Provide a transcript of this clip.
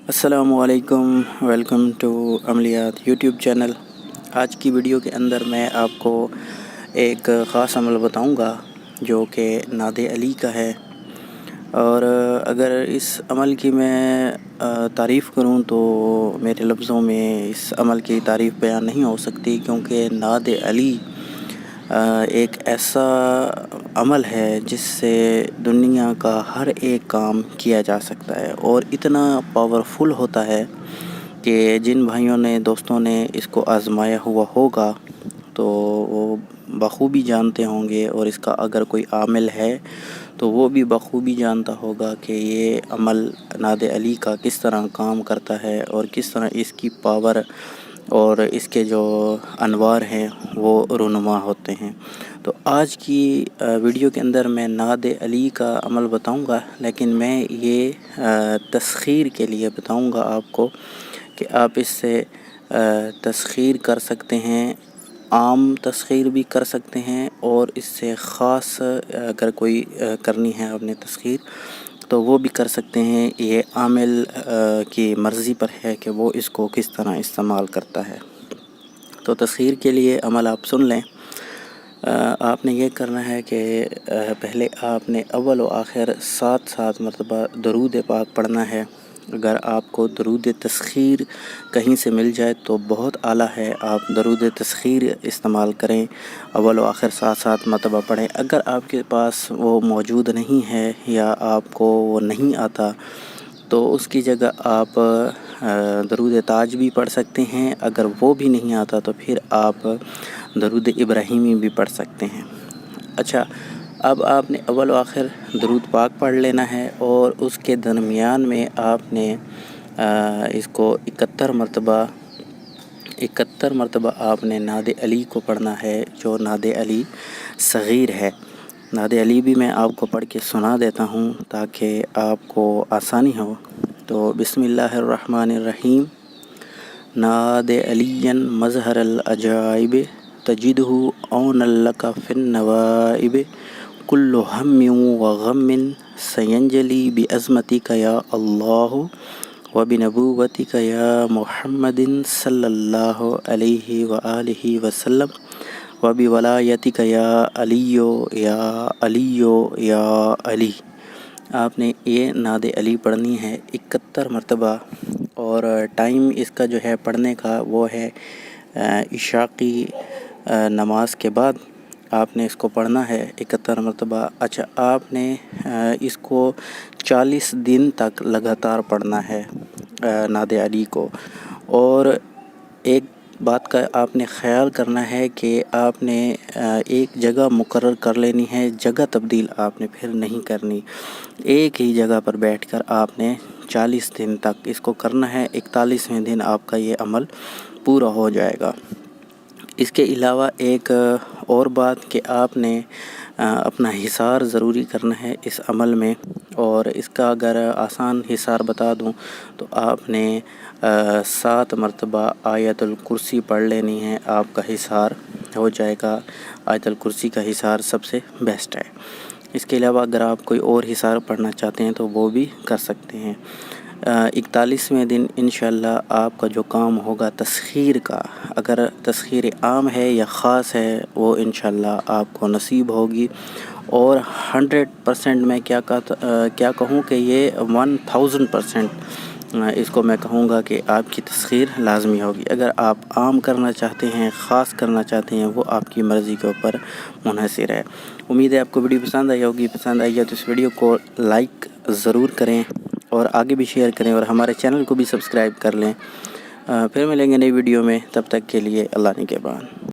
السلام علیکم، welcome to عملیات YouTube channel. آج کی ویڈیو کے اندر میں آپ کو ایک خاص عمل بتاؤں گا جو کہ ناد علی کا ہے، اور اگر اس عمل کی میں تعریف کروں تو میرے لفظوں میں اس عمل کی تعریف بیان نہیں ہو سکتی، کیونکہ ناد علی ایک ایسا عمل ہے جس سے دنیا کا ہر ایک کام کیا جا سکتا ہے، اور اتنا پاورفل ہوتا ہے کہ جن بھائیوں نے دوستوں نے اس کو آزمایا ہوا ہوگا تو وہ بخوبی جانتے ہوں گے، اور اس کا اگر کوئی عامل ہے تو وہ بھی بخوبی جانتا ہوگا کہ یہ عمل ناد علی کا کس طرح کام کرتا ہے اور کس طرح اس کی پاور اور اس کے جو انوار ہیں وہ رونما ہوتے ہیں۔ تو آج کی ویڈیو کے اندر میں ناد علی کا عمل بتاؤں گا، لیکن میں یہ تسخیر کے لیے بتاؤں گا آپ کو کہ آپ اس سے تسخیر کر سکتے ہیں، عام تسخیر بھی کر سکتے ہیں، اور اس سے خاص اگر کوئی کرنی ہے آپ نے تسخیر تو وہ بھی کر سکتے ہیں۔ یہ عامل کی مرضی پر ہے کہ وہ اس کو کس طرح استعمال کرتا ہے۔ تو تسخیر کے لیے عمل آپ سن لیں۔ آپ نے یہ کرنا ہے کہ پہلے آپ نے اول و آخر 7 مرتبہ درود پاک پڑھنا ہے۔ اگر آپ کو درود تسخیر کہیں سے مل جائے تو بہت اعلیٰ ہے، آپ درود تسخیر استعمال کریں، اول و آخر 7 مرتبہ پڑھیں۔ اگر آپ کے پاس وہ موجود نہیں ہے یا آپ کو وہ نہیں آتا تو اس کی جگہ آپ درود تاج بھی پڑھ سکتے ہیں۔ اگر وہ بھی نہیں آتا تو پھر آپ درود ابراہیمی بھی پڑھ سکتے ہیں۔ اچھا، اب آپ نے اول و آخر درود پاک پڑھ لینا ہے، اور اس کے درمیان میں آپ نے اس کو 71 مرتبہ آپ نے ناد علی کو پڑھنا ہے، جو ناد علی صغیر ہے۔ ناد علی بھی میں آپ کو پڑھ کے سنا دیتا ہوں تاکہ آپ کو آسانی ہو۔ تو بسم اللہ الرحمن الرحیم۔ ناد علی مظہر العجائب تجدہ عونا لک فی النوائب کل ہم و غم سینجلی بعظمتک یا اللہ و بنبوتک یا محمد صلی اللہ علیہ وآلہ وسلم و بولایتک یا علی یا علی یا علی۔ آپ نے یہ ناد علی پڑھنی ہے 71 مرتبہ، اور ٹائم اس کا جو ہے پڑھنے کا وہ ہے عشاء کی نماز کے بعد آپ نے اس کو پڑھنا ہے 71 مرتبہ۔ اچھا، آپ نے اس کو 40 دن تک لگاتار پڑھنا ہے ناد علی کو، اور ایک بات کا آپ نے خیال کرنا ہے کہ آپ نے ایک جگہ مقرر کر لینی ہے، جگہ تبدیل آپ نے پھر نہیں کرنی۔ ایک ہی جگہ پر بیٹھ کر آپ نے 40 دن تک اس کو کرنا ہے، 41ویں دن آپ کا یہ عمل پورا ہو جائے گا۔ اس کے علاوہ ایک اور بات کہ آپ نے اپنا حصار ضروری کرنا ہے اس عمل میں، اور اس کا اگر آسان حصار بتا دوں تو آپ نے 7 مرتبہ آیت الکرسی پڑھ لینی ہے، آپ کا حصار ہو جائے گا۔ آیت الکرسی کا حصار سب سے بیسٹ ہے۔ اس کے علاوہ اگر آپ کوئی اور حصار پڑھنا چاہتے ہیں تو وہ بھی کر سکتے ہیں۔ 41ویں دن انشاءاللہ آپ کا جو کام ہوگا تسخیر کا، اگر تسخیر عام ہے یا خاص ہے وہ انشاءاللہ آپ کو نصیب ہوگی، اور 100% میں کیا کہوں کہ یہ 1000% اس کو میں کہوں گا کہ آپ کی تسخیر لازمی ہوگی۔ اگر آپ عام کرنا چاہتے ہیں، خاص کرنا چاہتے ہیں، وہ آپ کی مرضی کے اوپر منحصر ہے۔ امید ہے آپ کو ویڈیو پسند آئی ہوگی۔ پسند آئی ہے تو اس ویڈیو کو لائک ضرور کریں، اور آگے بھی شیئر کریں، اور ہمارے چینل کو بھی سبسکرائب کر لیں۔ پھر ملیں گے نئی ویڈیو میں، تب تک کے لیے اللہ نگہبان۔